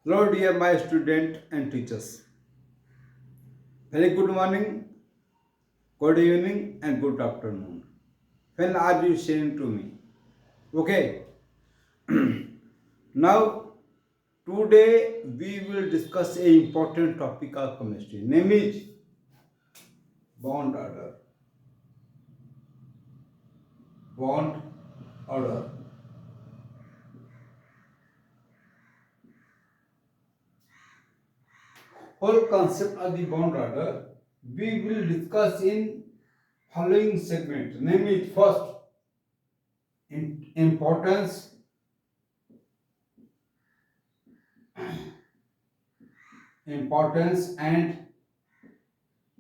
Hello, dear my student and teachers. Very good morning, good evening, and good afternoon. When are you sharing to me? Okay. Now, today we will discuss a important topic of chemistry. Name is bond order. Bond order. Whole concept of the bond order we will discuss in following segment. Name is first importance and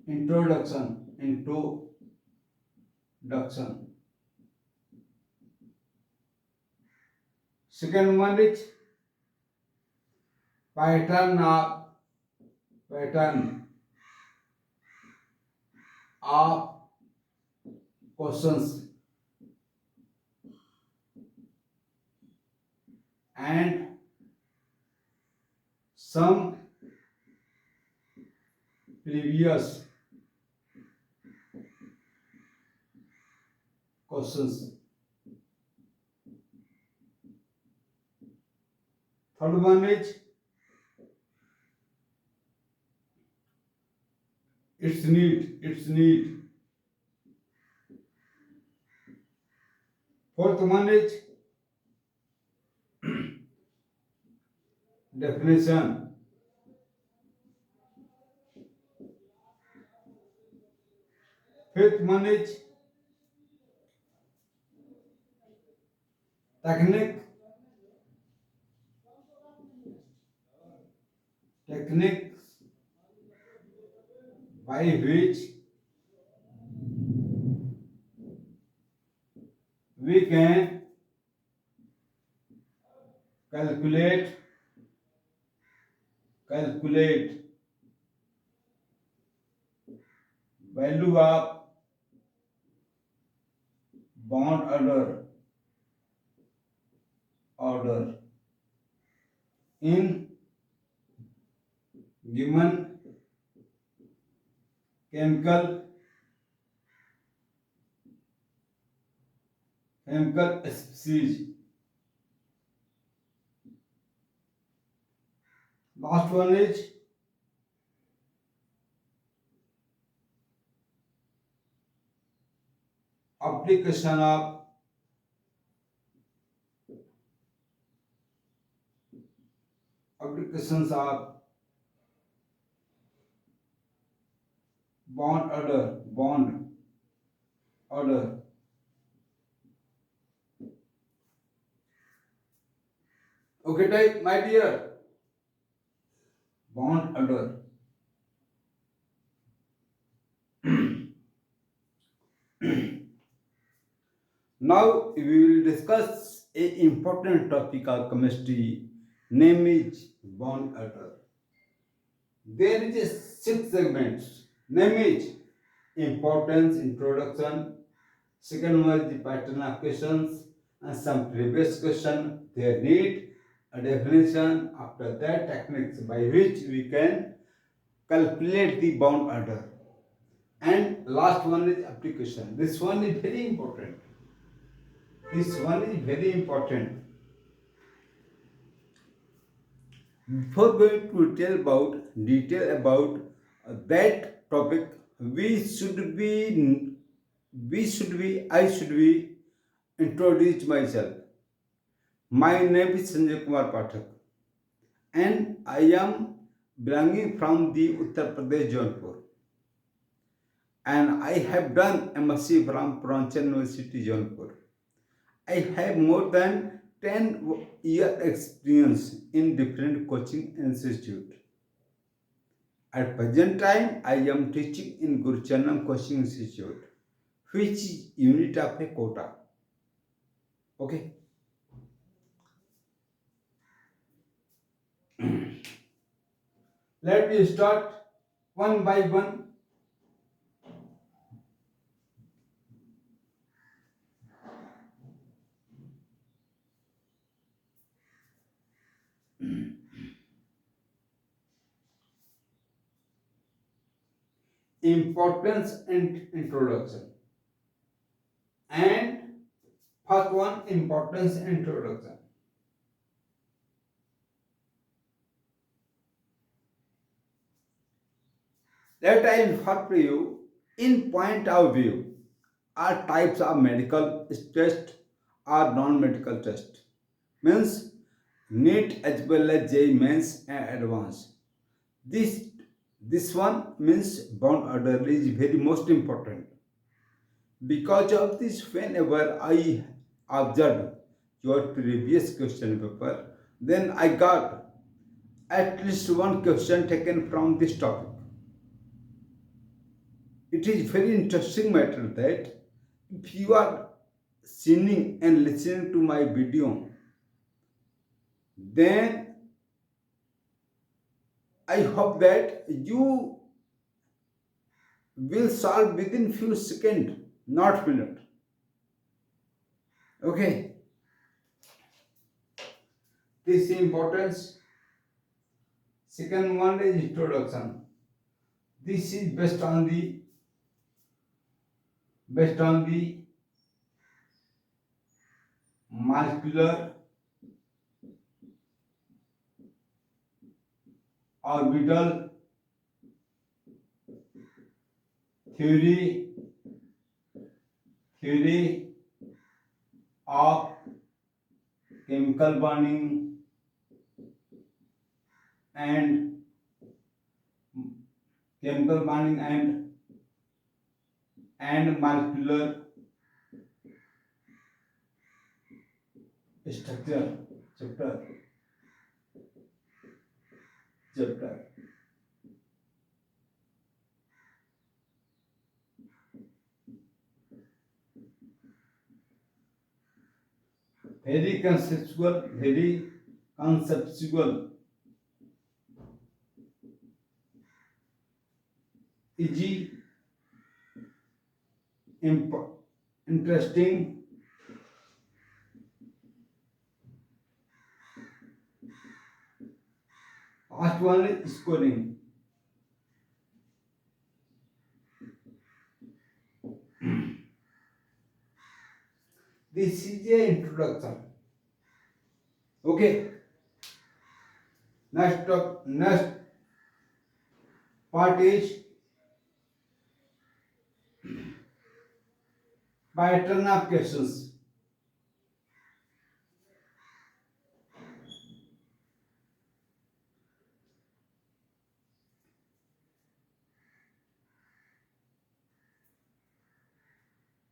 introduction. Second one is pattern of pattern of questions and some previous questions. Third one is its need. Fourth one is definition. Fifth one is technique techniques by which we can calculate calculate value of bond order in given chemical species. Last one is application of applications of bond order. Okay, type my dear bond order. Now we will discuss a important topic of chemistry, name is bond order. There is a six segments. Name is importance, introduction. Second one is the pattern of questions and some previous question. They need a definition. After that, techniques by which we can calculate the bound order. And last one is application. This one is very important. This one is very important. Before going to tell about detail about that topic, I should be introduce myself. My name is Sanjay Kumar Pathak, and I am belonging from the Uttar Pradesh Jaunpur, and I have done MSc from Puranchan University Jaunpur. I have more than 10 year experience in different coaching institute. At present time, I am teaching in Guruchanam Coaching Institute, which is unit of a quota. Okay. Let me start one by one. importance and introduction. And first one, importance and introduction. That I will for you in point of view are types of medical test or non-medical test. Means NEET as well as JEE mains and advanced. This this one means bound order is very most important. Because of this, whenever I observed your previous question paper, then I got at least one question taken from this topic. It is very interesting matter that if you are seeing and listening to my video, then I hope that you will solve within few seconds, not minute. Okay, this is importance. Second one is introduction. This is based on the molecular orbital theory of chemical bonding and molecular structure chapter. Very conceptual, easy, interesting, last one is scoring. This is the introduction. Okay. Next part is pattern of questions.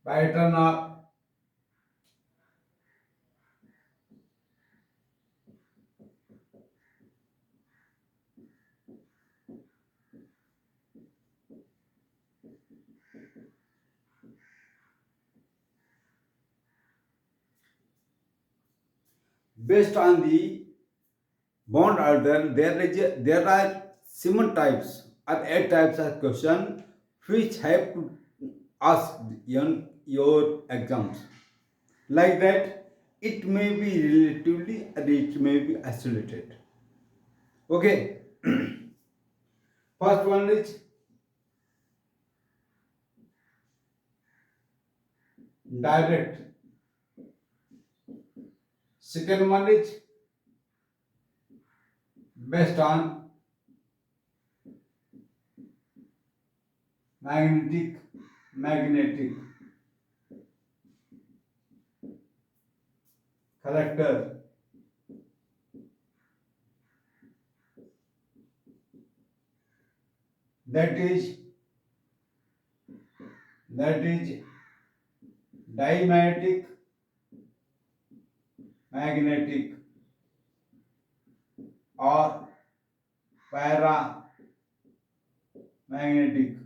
Pattern of based on the bond order, there are 7 types or 8 types of question which have to ask in your exams. Like that, it may be relatively and it may be isolated. Okay. First one is direct. Second one is based on magnetic character. That is dimagnetic or paramagnetic.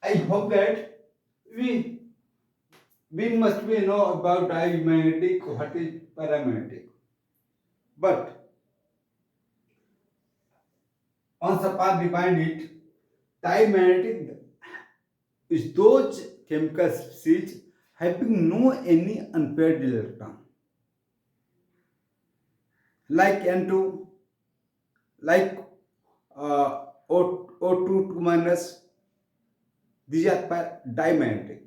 I hope that we must be know about dimagnetic, what is paramagnetic. But once upon defined it, dimagnetic is those chemical species having no any unpaired electron, like N2, like O2 minus. These are dimagnetic.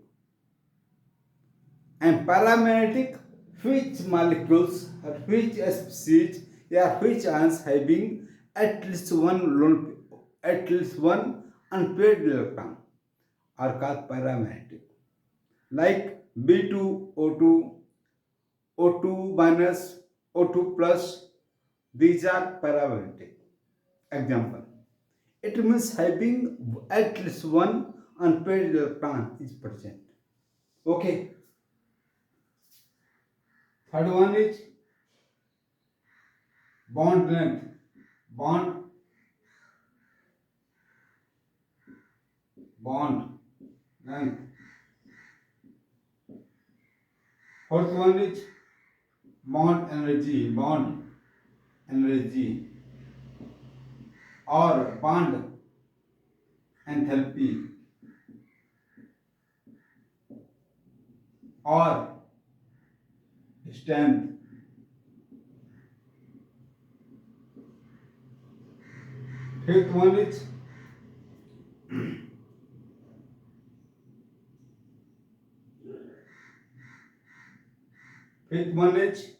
And paramagnetic, which molecules or which species or which ions having at least one unpaired electron are called paramagnetic. Like B2O2, O2 minus, O2 plus, these are paramagnetic. Example. It means having at least one unpaired electron is present. Okay. Third one is bond length. Bond bond length. Fourth one is bond energy. Bond energy or bond enthalpy or strength. Fifth one is fifth one is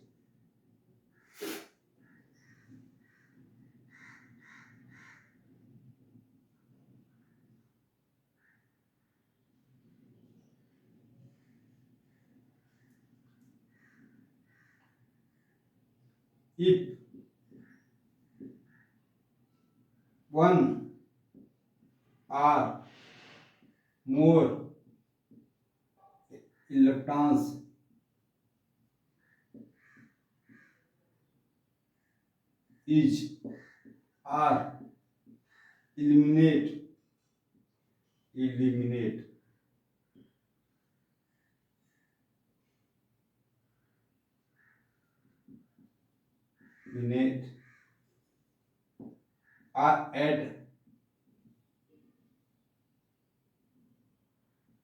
if one or more electrons is or eliminate eliminate eliminate or add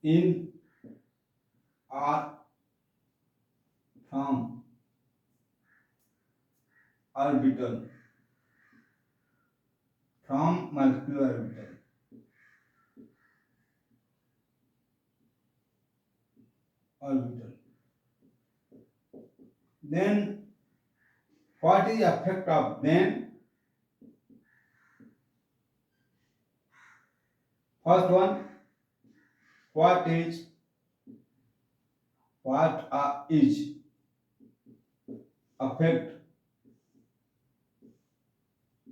in or from orbital from molecular orbital. Then what is the effect of then? First one, what is effect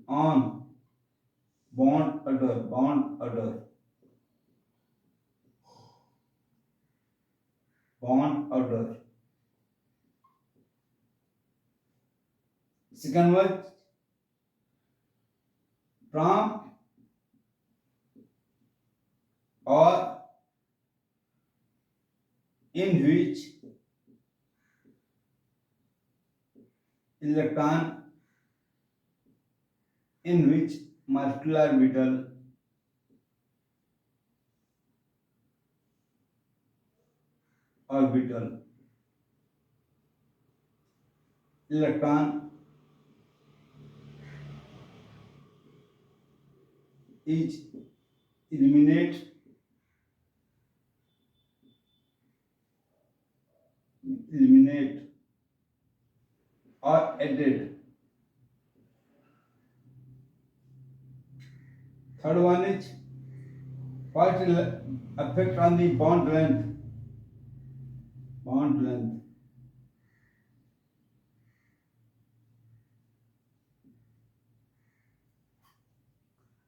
on bond order. Second one, from or in which electron in which molecular orbital electron is eliminate or added. Third one is what will affect on the bond length.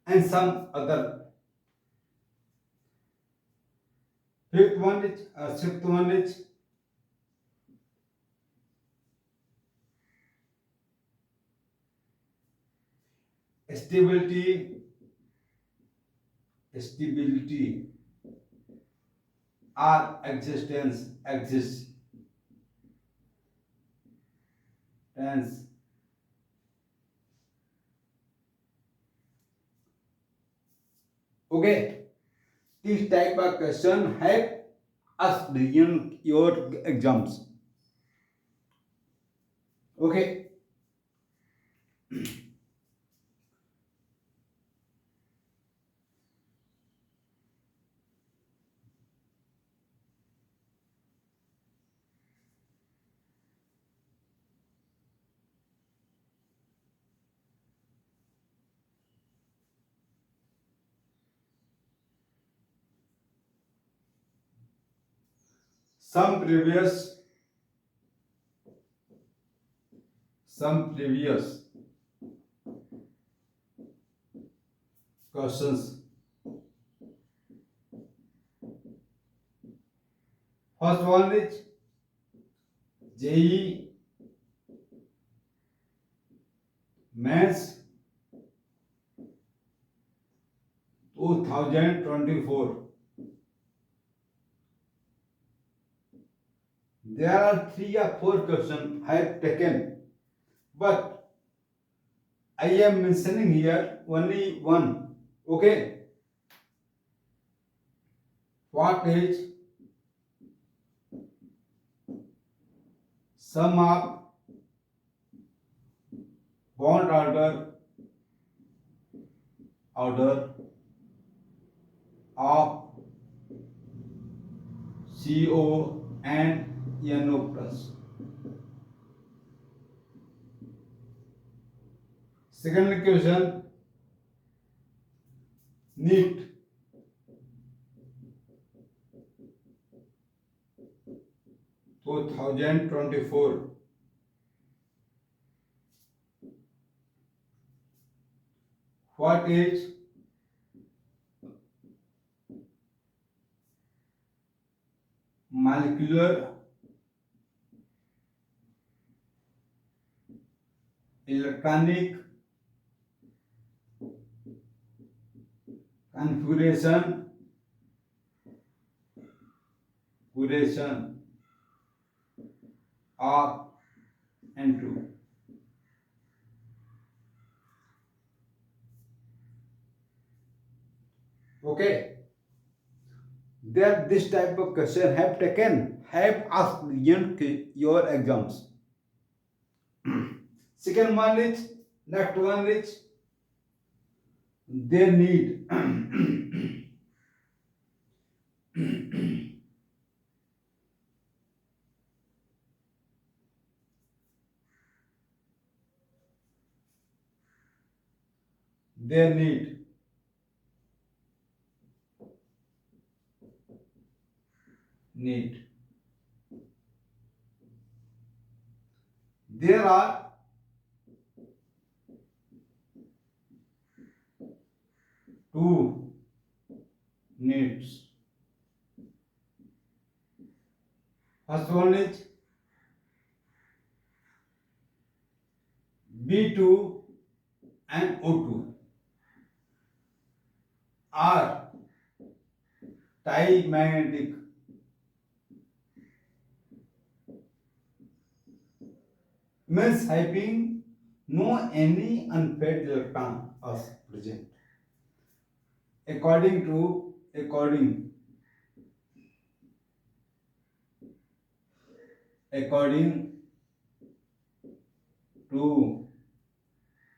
And some other. Sixth one is stability or existence. Okay, this type of question help us in your exams. Okay, some previous questions. First one is JEE Maths 2024. There are 3 or 4 questions I have taken, but I am mentioning here only one. Okay. What is sum of bond order of CO and NO plus? Second question, NEET 2024. What is molecular electronic configuration of N2? Okay, that this type of question have asked in your exams. Second one is, next one is, they need they need there are two needs. First one is B2 and O2 are diamagnetic, means having no any unpaired electron is present. According to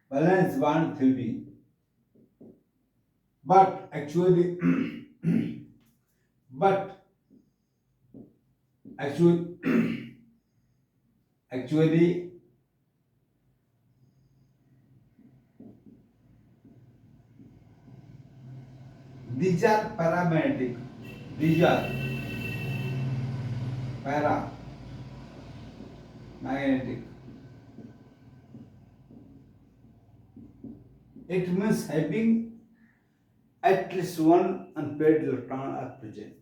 valence bond theory, but actually but actually these are paramagnetic. These are paramagnetic. It means having at least one unpaired electron are present.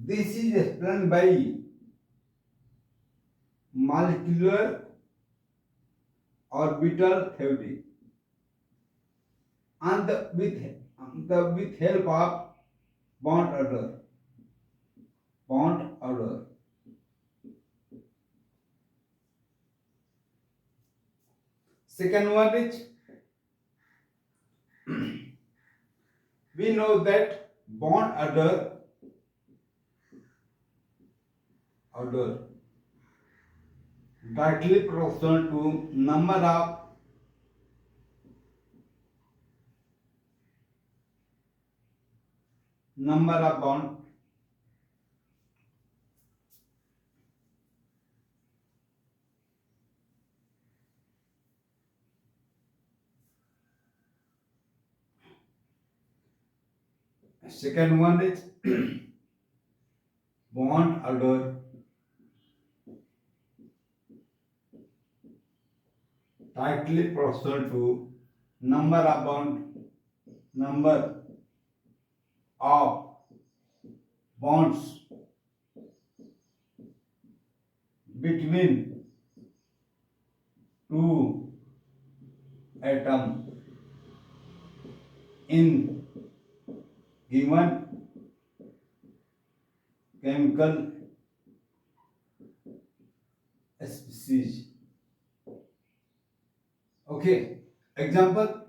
This is explained by molecular orbital theory and with help of bond order. Second one is, we know that bond order directly proportional to number of bond. Second one is bond order tightly proportional to number of bonds between two atoms in given chemical species. Okay, example,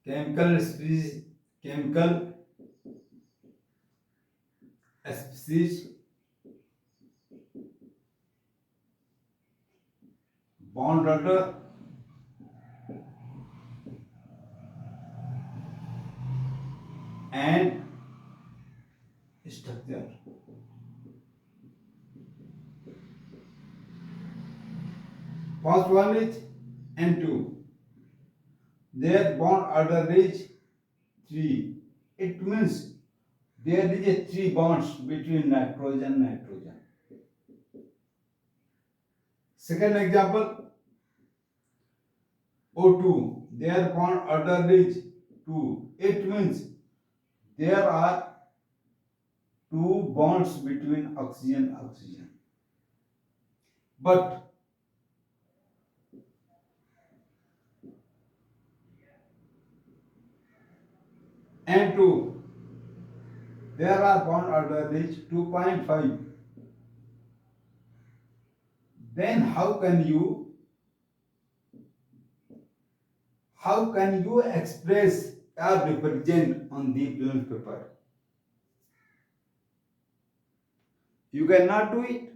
chemical species bond order and structure. First one is N2. Their bond order is 3. It means there is a 3 bonds between nitrogen. Second example, O2. Their bond order is 2. It means there are 2 bonds between oxygen. But N2, there are bond order is 2.5. Then how can you express or represent on the plain paper? You cannot do it.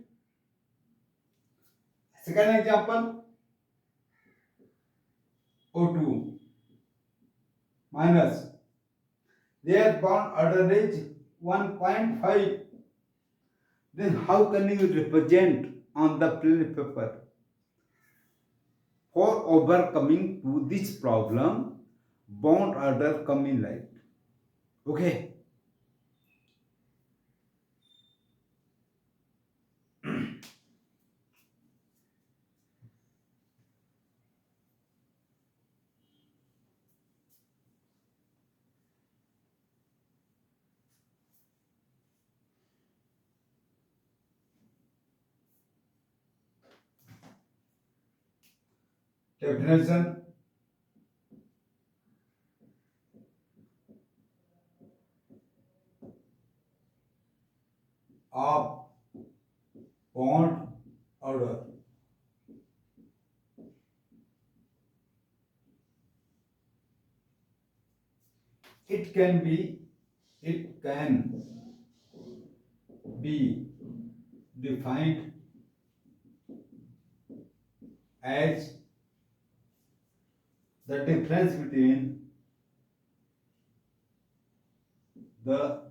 Second example, O2 minus. Their bond order is 1.5. Then how can you represent on the plain paper? For overcoming to this problem, bond order come in light. Okay. Definition of bond order. It can be defined as the difference between the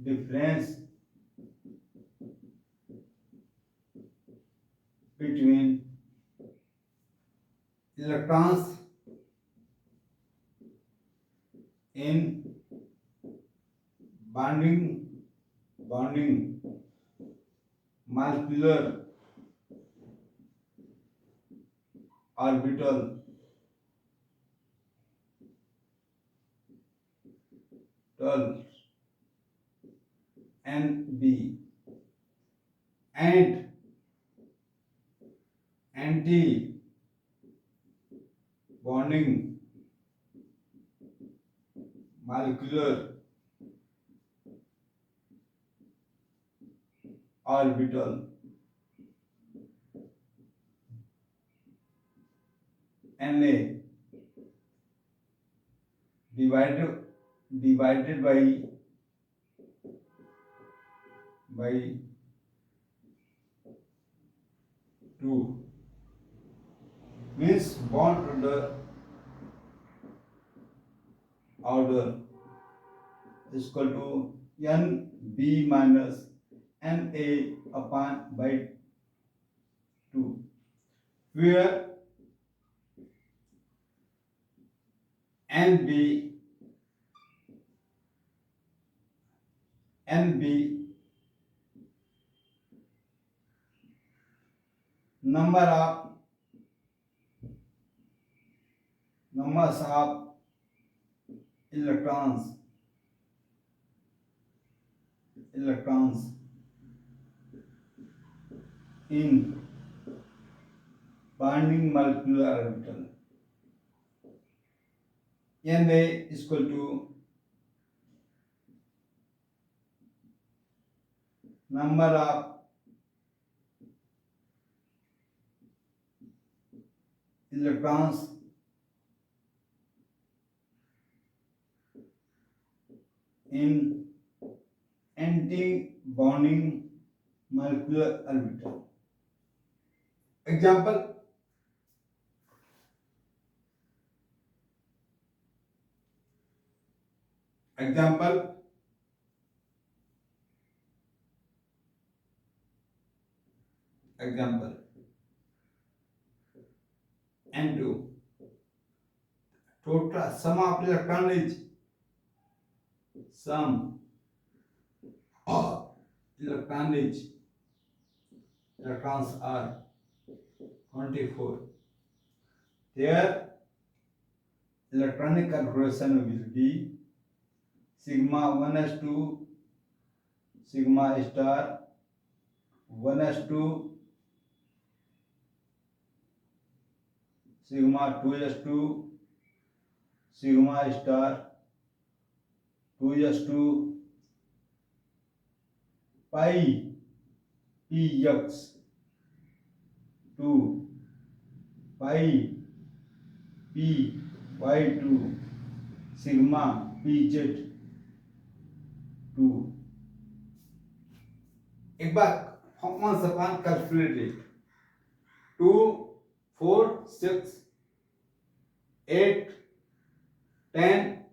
difference between electrons in bonding molecular orbital NB and anti bonding molecular orbital Na divided by 2 means bond order is equal to NB minus Na upon by 2, where NB, NB, number of numbers of electrons, electrons in bonding molecular orbital. Na is equal to number of electrons in anti-bonding molecular orbital. Example, example, example, N2. Total sum of electron is sum of electrons are 24. Their electronic configuration will be sigma 1s2, sigma star 1s2, sigma 2s2, sigma star 2s2, pi px 2, pi p y2, sigma pz 2. एक बार once upon calculate it. 2, 4, 6, 8, 10,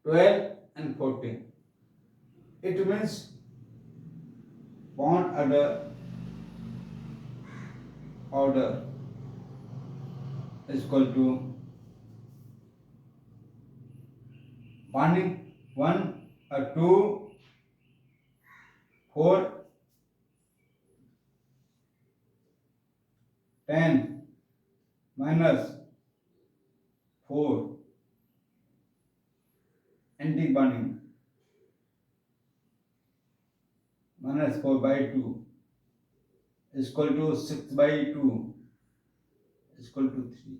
12 and 14. It means bond order is equal to bonding 1, 2, 4, 10 minus 4 anti-bonding minus 4 by 2 is equal to 6 by 2 is equal to 3.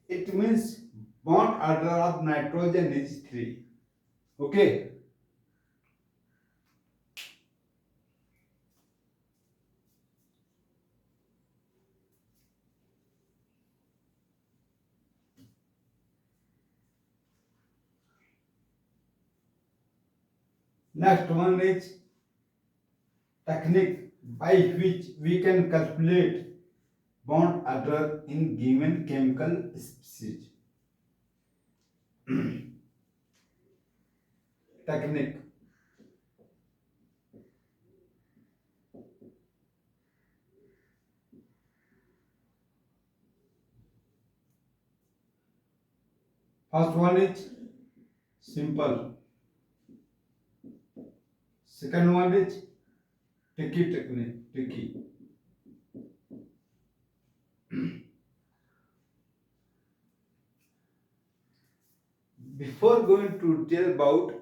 It means bond order of nitrogen is 3. Okay. Next one is technique by which we can calculate bond order in given chemical species. Technique. First one is simple. Second one is tricky technique. Tricky. Before going to tell about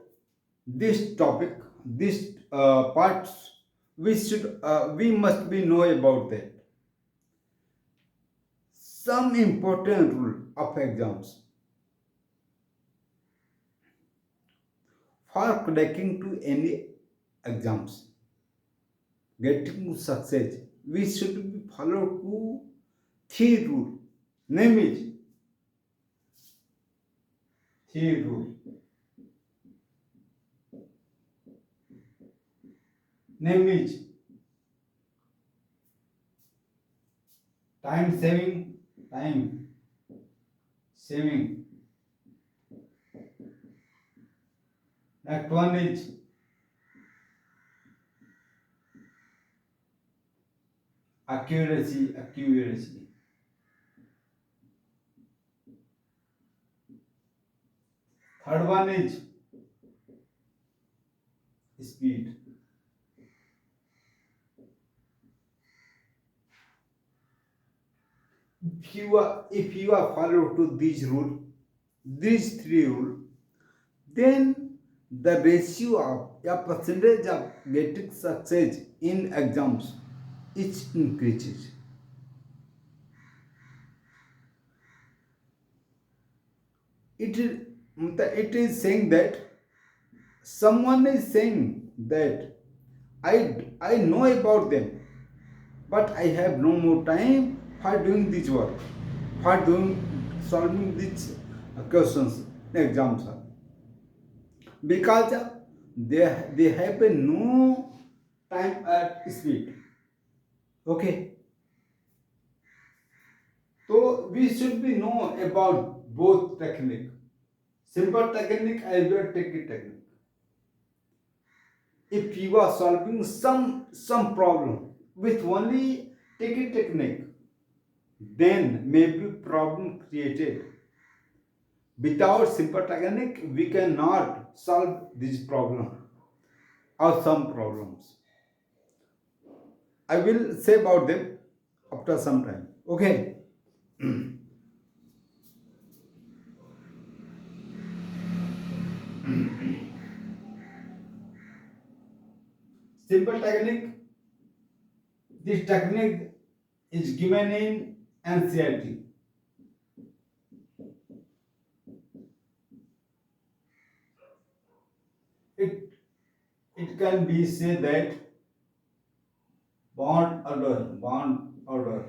this topic, this parts, we must be know about that. Some important rule of exams for cracking to any exams, getting success, we should be follow two three rule. Name is three rule. Name is time saving, time saving. Next one is accuracy, accuracy. Third one is speed. If you are follow to these three rule, then the ratio of a percentage of getting success in exams is increases. It is saying that someone is saying that I know about them, but I have no more time for doing this work, for doing solving these questions exams, because they have a no time at speed. Okay, so we should be know about both technique, simple technique as well as tricky technique. If you are solving some problem with only tricky technique, then maybe problem created. Without simple technique, we cannot solve this problem or some problems. I will say about them after some time. Okay. Simple technique. This technique is given in NCERT. It it can be said that bond order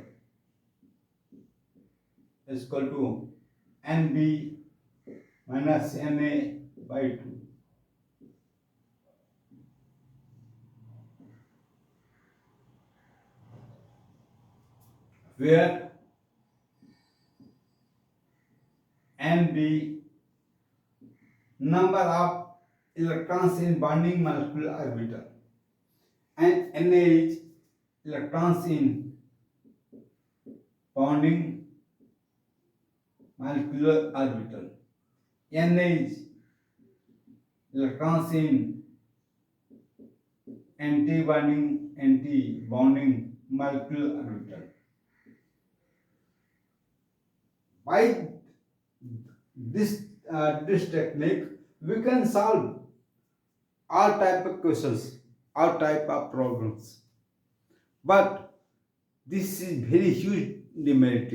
is equal to NB minus NA by 2, where NB number of electrons in bonding molecular orbital and Na is electrons in bonding molecular orbital. Na is electrons in anti-bonding molecular orbital. By this technique, we can solve all type of questions, all type of problems. But this is very huge demerit.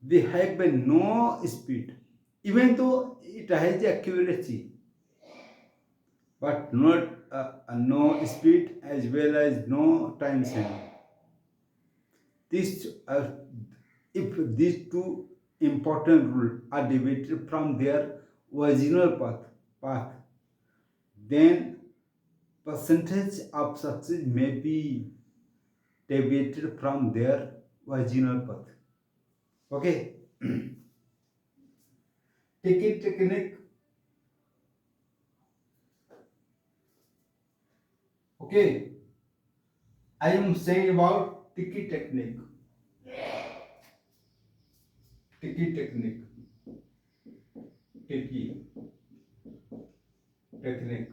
They have no speed, even though it has accuracy, but not no speed as well as no time saving. This if these two important rules are deviated from their original path, then percentage of success may be deviated from their original path. Okay. Ticket technique. Okay. I am saying about ticket technique. Ticket technique. Ticket technique.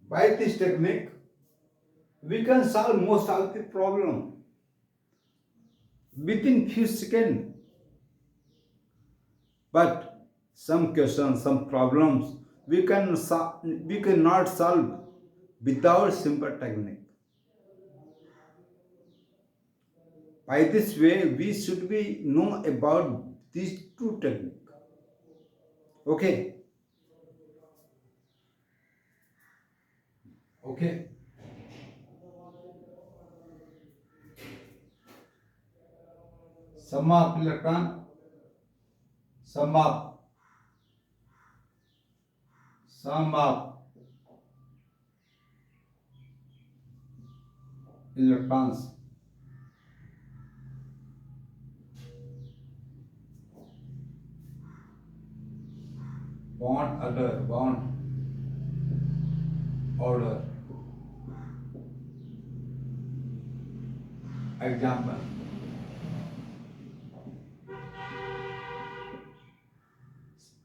By this technique, we can solve most of the problem within few seconds. But some questions, some problems, we cannot solve without simple technique. By this way, we should be know about these two techniques. Okay, okay. Sum of electron, sum of sum of electrons, bond order. Example.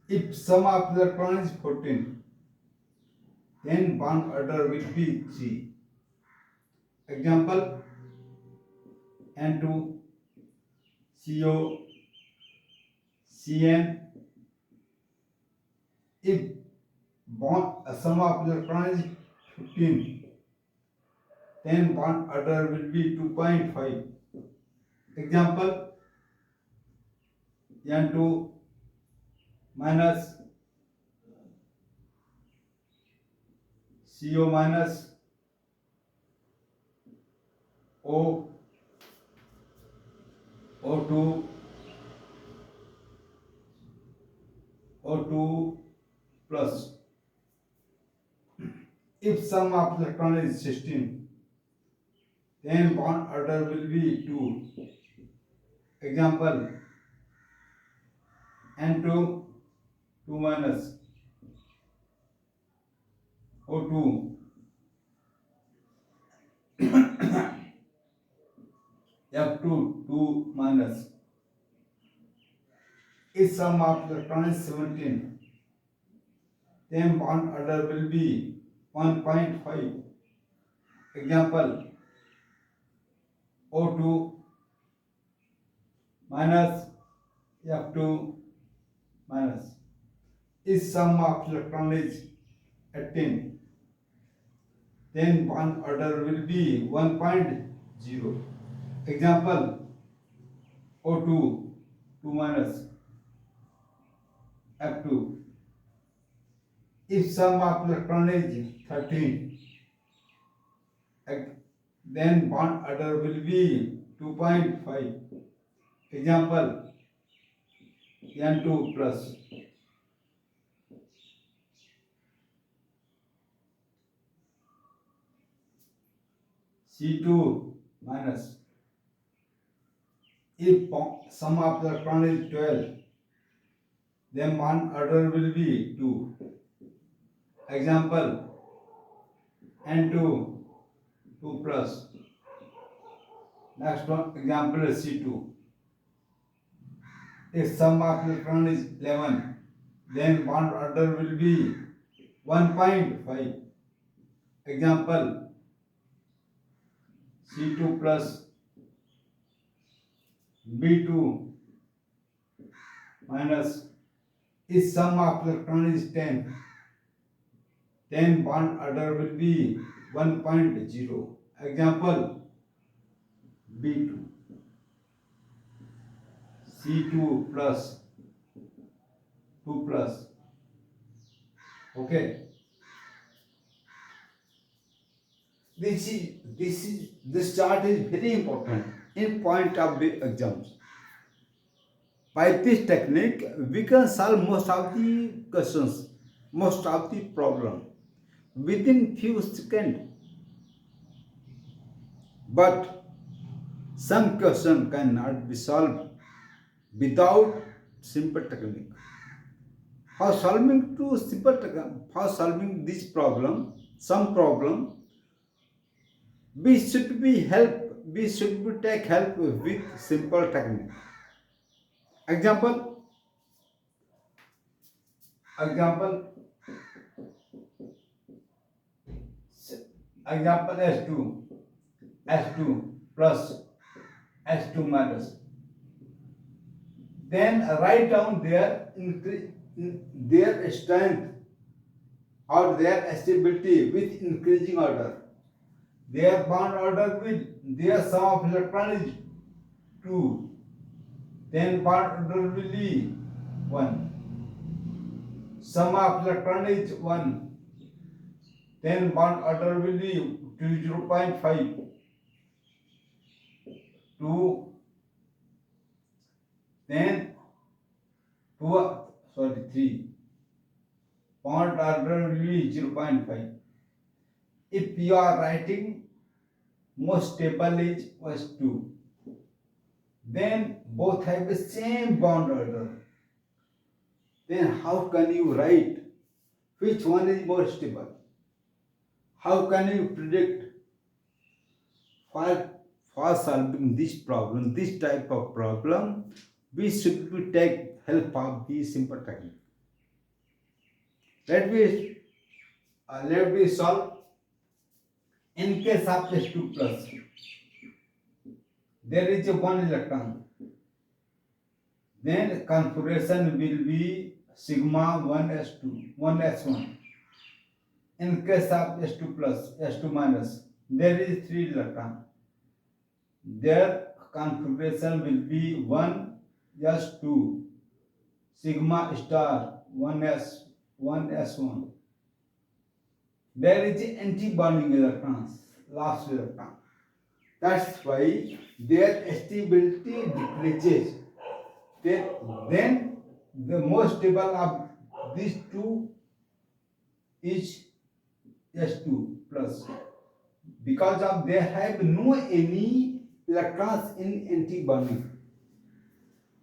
If sum of electron is 14, then bond order will be 3. Example, N2, CO, Cn. If sum of electron is 15, then bond order will be 2.5. Example, N2 minus CO minus O, O2, O2 plus. If sum of electron is 16, then bond order will be 2. Example, N2, 2 minus O2, F2, 2 minus. If sum of electron is 17, then bond order will be 1.5. Example, O2 minus F2 minus. If sum of electron is 18, then bond order will be 1.0. Example, O2, 2 minus F2. If sum of electron is 13, then bond order will be 2.5. Example, N2 plus. C2 minus. If sum of electron is 12, then bond order will be 2. Example, N2, 2 plus. Next one, example is C2. If sum of electron is 11, then bond order will be 1.5. Example, C2 plus B2 minus. If sum of electron is 10, then bond order will be 1.0. Example, B2, C2 plus 2 plus. Okay. This chart is very important in point of the exams. By this technique, we can solve most of the questions, most of the problem within few seconds. But some question cannot be solved without simple technique. For solving this problem, some problem, we should take help with simple technique. Example S2 plus S2 minus. Then write down their strength or their stability with increasing order. Their bond order with their sum of electron is 2. Then bond order will be 1. Sum of electron is 1. Then bond order will be 0.5. 2. Then 3. Bond order will be 0.5. If you are writing most stable was 2, then both have the same bond order. Then how can you write which one is more stable? How can you predict for for solving this problem, this type of problem, we should be take help of the simple technique. Let me solve. In case of S2 plus, there is a one electron. Then configuration will be sigma 1s2, 1s1. In case of S2 plus, S2 minus, there is 3 electron. Their configuration will be 1s2, sigma star 1s1. There is anti-bonding electrons, last electron. That's why their stability decreases. Then the most stable of these two is S2 plus, because of they have no any electrons in anti-bonding.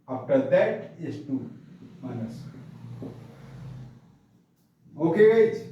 After that S2 minus. Okay guys.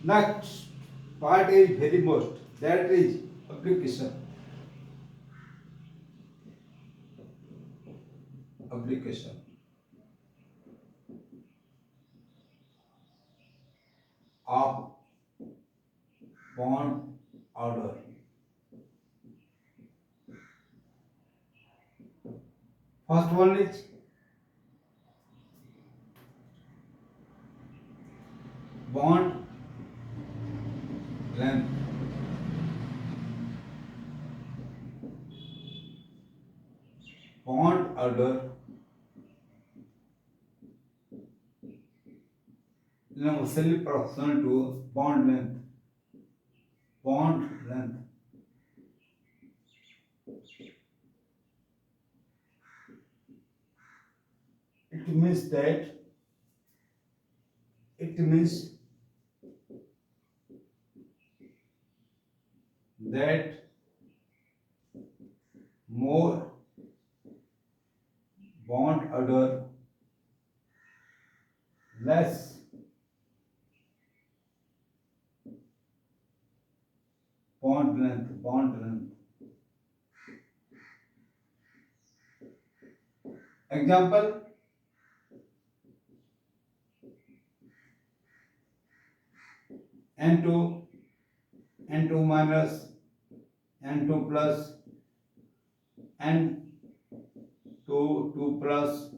Next part is very most, that is application. Application of bond order. First one is bond length. Bond order inversely proportional to bond length. Bond length. It means that more bond order, less bond length. Example, N2 minus, N2 plus, N2 2 plus,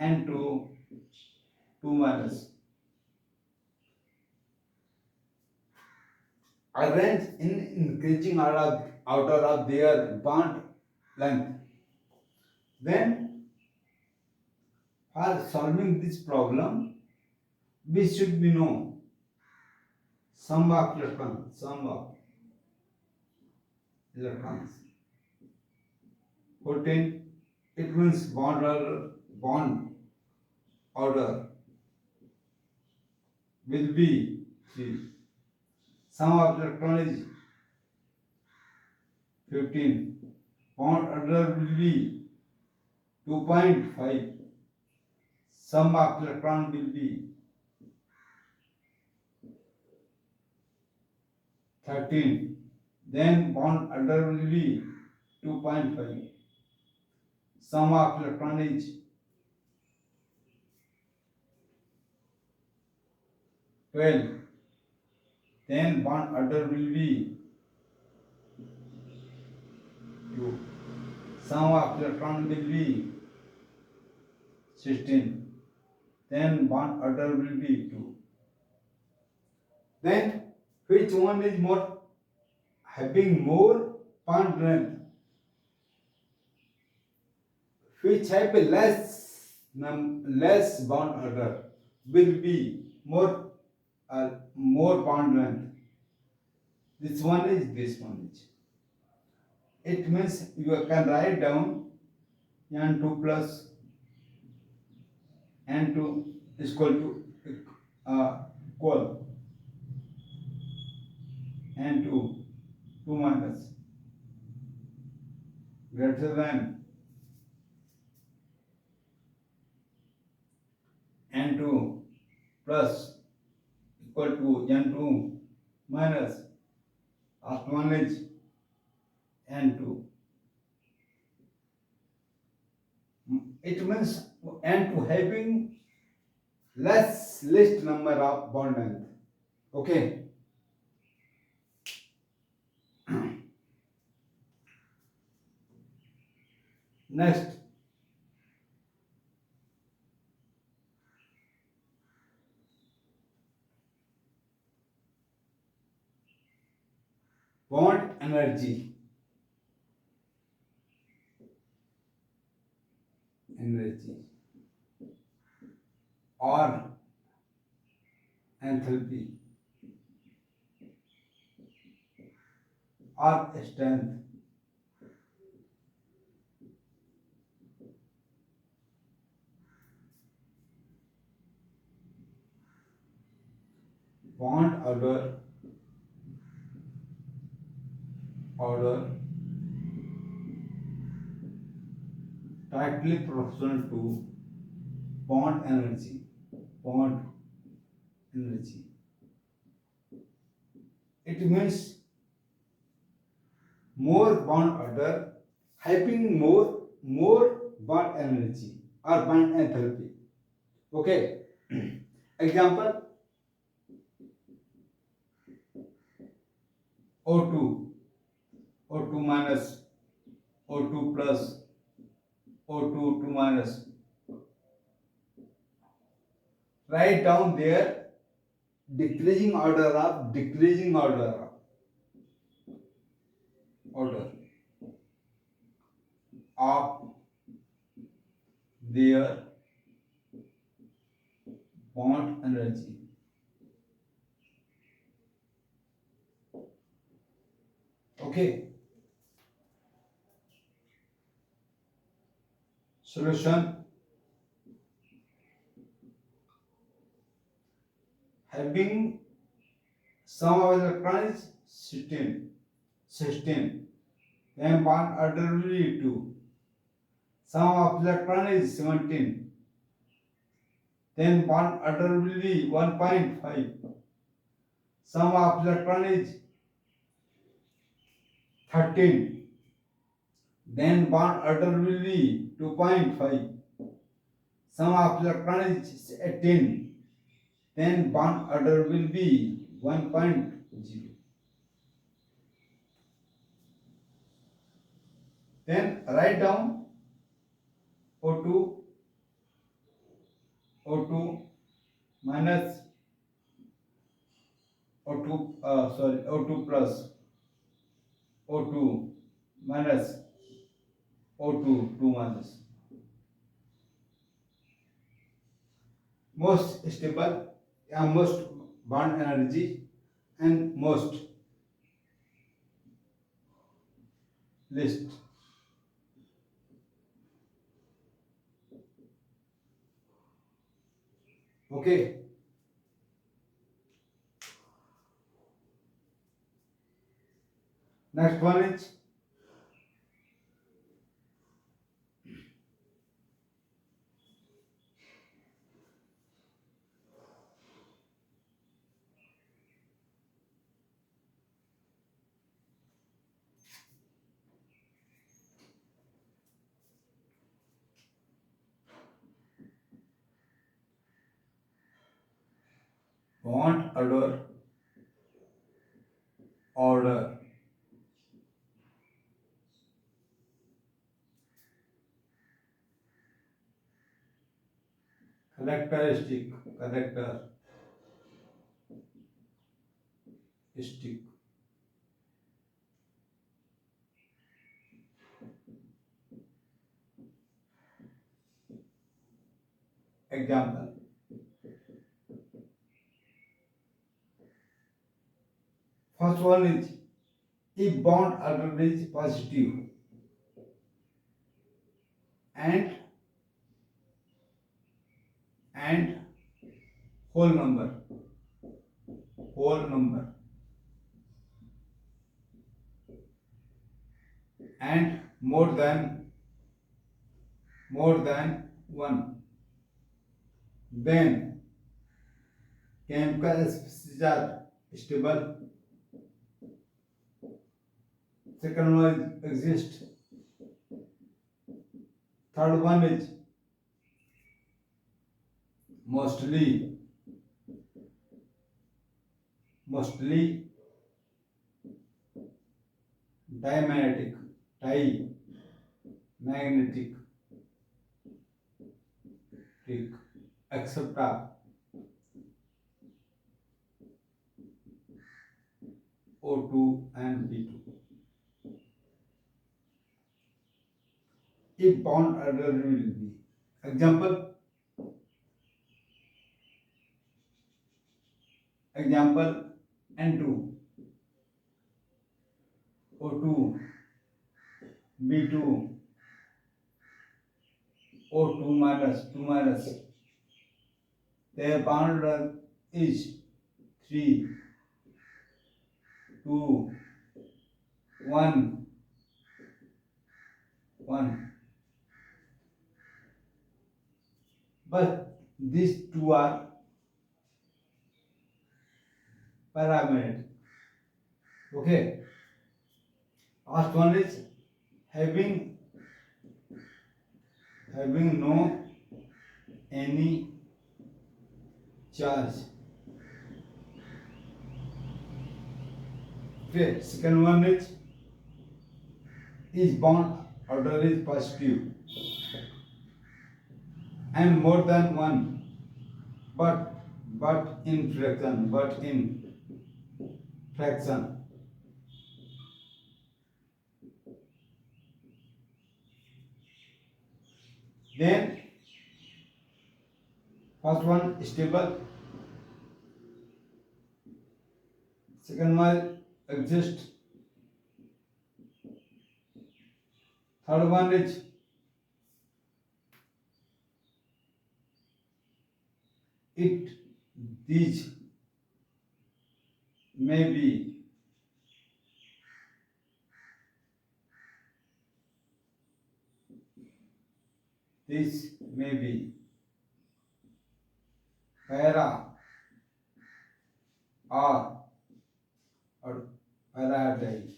N2 2 minus. Arrange in increasing order of their bond length. Then, for solving this problem, we should be know sum of electrons. 14. It means bond order will be 3. Sum of electron is 15. Bond order will be 2.5. Sum of electron will be 13. Then bond order will be 2.5. Sum of electron is 12. Then bond order will be 2. Sum of electron will be 16. Then bond order will be 2. Then which one is more having more bond length? Which have a less bond order will be more bond length. This one is. It means you can write down N2 plus N2 is equal to equal N2 2 minus greater than N2 plus equal to N2 minus last one is N2. It means N2 having least number of bond length. Okay. Next, bond energy. Or enthalpy or strength. Bond order tightly proportional to bond energy. Bond energy. It means more bond order having more bond energy or bond enthalpy. Okay. Example O2, O2 minus, O2 plus, O2 2 minus. Write down their decreasing order of their bond energy. Okay. Solution: having sum of electrons 16, then bond order will be 2. Sum of electron is 17, then bond order will be 1.5. Sum of electron is 13, then bond order will be 2.5. Sum of electron is 18, then bond order will be 1.0. Then write down O2 minus O2 plus, O2 minus, O2 2 minus. Most stable, most bond energy, and most least. Okay. Next one is bond order characteristic. Example: first one is, if bond order is positive whole number, whole number, and more than one. Then chemical species are stable. Second one exists. Third one is mostly diamagnetic, except O2 and B2. If bound order will be example N2 O2 B2 O2 minus 2 minus, their bound order is 3 2 1 1, but these two are paramagnetic. Okay, last one is having no any charge. Okay, second one is bound order is positive and more than one, but in fraction. Then first one stable, second one exist, third one is it these may be para or paradise.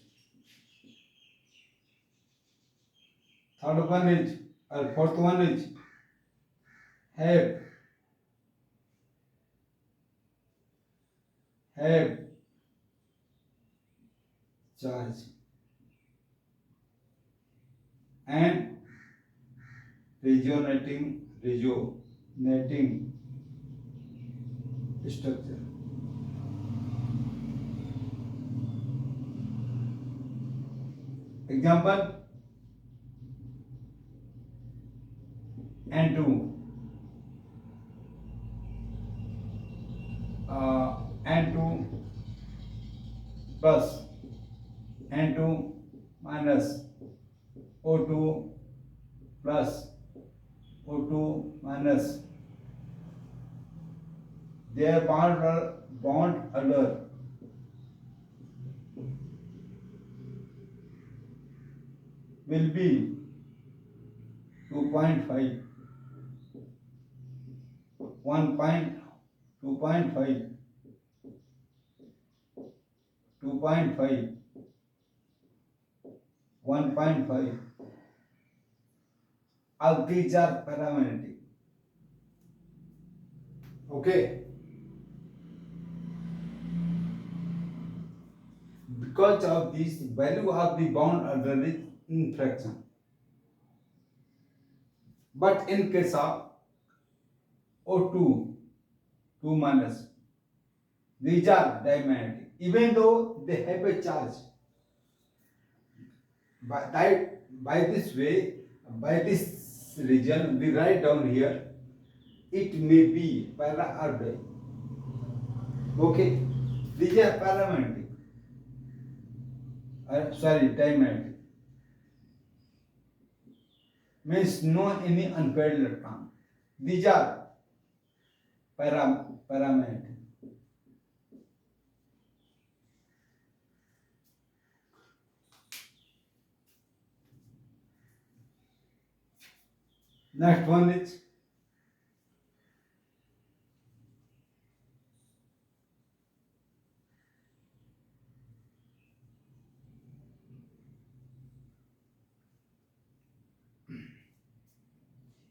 Third one is or fourth one is have charge and resonating structure. Example N2 N2 plus N2 minus O2 plus O2 minus, their bond order will be 2.5 2.5 1.5. All these are paramagnetic. Okay, because of this value of the bound order is in fraction, but in case of O2 2 minus, these are diamagnetic even though they have a charge. By this way, by this region we write down here, it may be para or di. Okay, these are paramagnetic, diamagnetic, means no any unpaired electron. These are pyramid. Next one is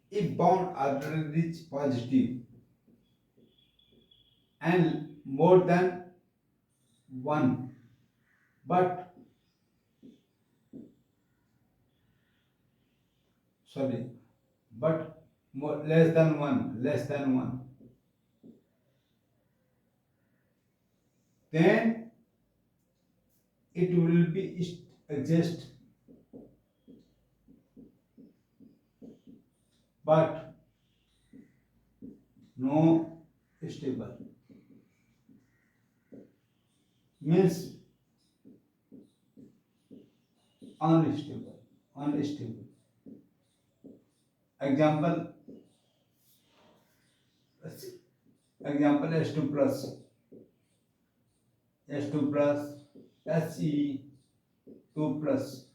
if bond order is positive and more than one, but sorry, but less than one, then it will be exist, but no stable. Means unstable. Example, S2 plus, S2 plus, Se2 plus,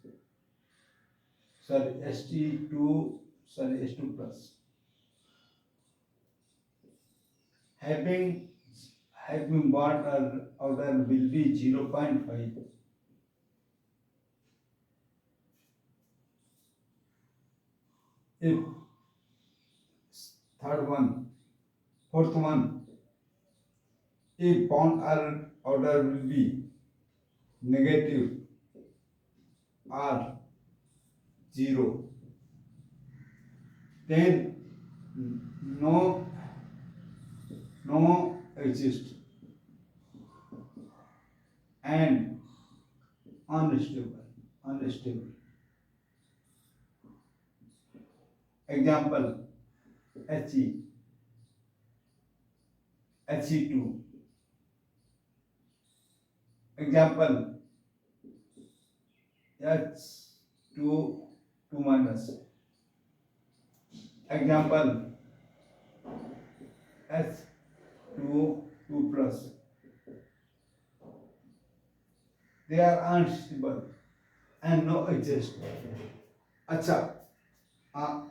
sorry, St2, sorry, S2 plus. Having bond order will be 0.5. If fourth one, if bond order will be negative or 0, then no exist and unstable. Example, He2. Example, H2 2 minus. Example, H2 2 plus. They are unstable and no exist. Acha, uh,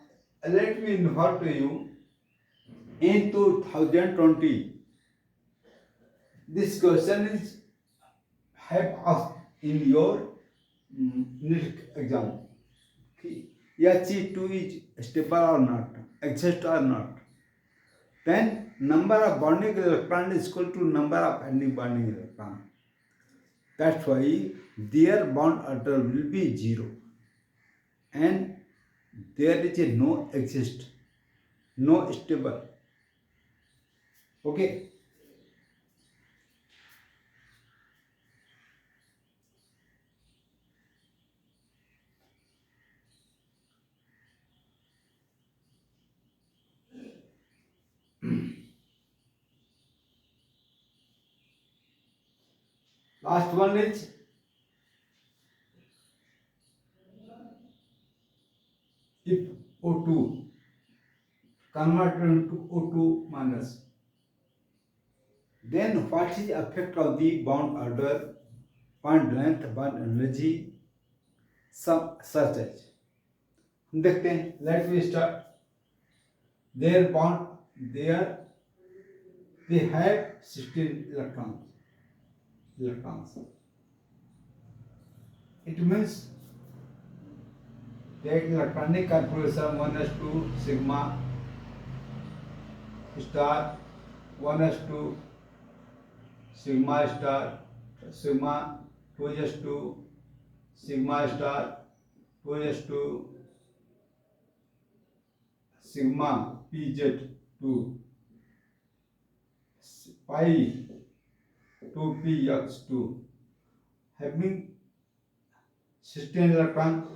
let me inform to you. In 2020, this question is have asked in your NEET exam. H2 is stable or not, exist or not. Then number of bonding electron is equal to number of anti-bonding electron. That's why their bond order will be 0 and there is a no exist, no stable. Okay. Last one is if O2 converted into O2 minus, then what is the effect of the bond order, bond length, bond energy, some such as. देखते हैं. Let me start. Their bond, they have 16 electrons. It means take electronic configuration 1s2 sigma star, 1s2 sigma star, sigma 2s2 sigma star, 2s2 sigma pz2 pi 2px2 having 16 electrons,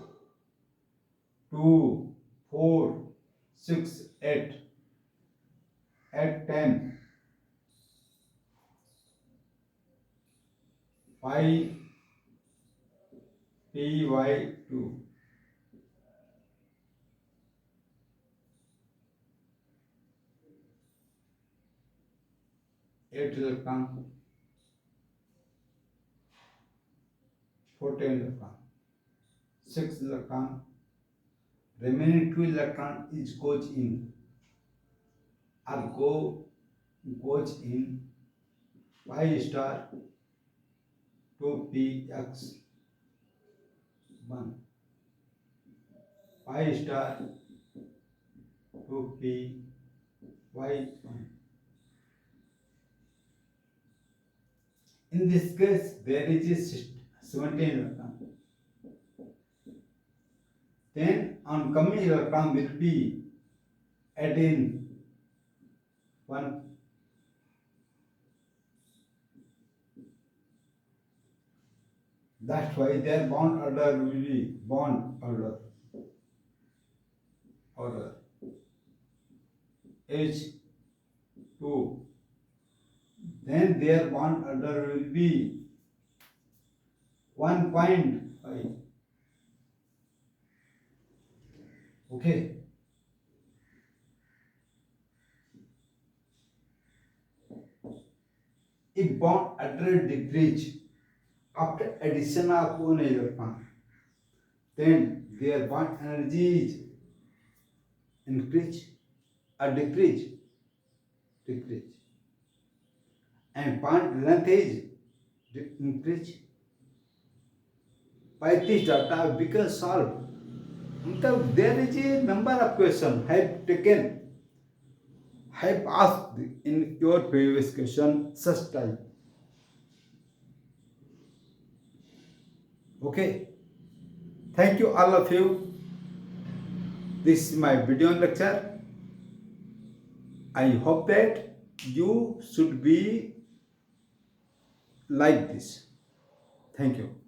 2, 4, 6, 8, 10, pi py2. 8 electron, 14 electron, 6 electron, remaining 2 electron is goes in goes in pi star 2px 1 pi star 2py 1. In this case, there is a 17 electron. Then on coming electron will be 18 1. That's why their bond order will be bond order H2. Then their bond order will be 1.5. Okay. If bond order decrease after addition of one electron, then their bond energy is increase or decrease, and bond length is increase. By this data we can solve. There is a number of questions have asked in your previous question such type. Okay. Thank you all of you. This is my video lecture. I hope that you should be like this. Thank you.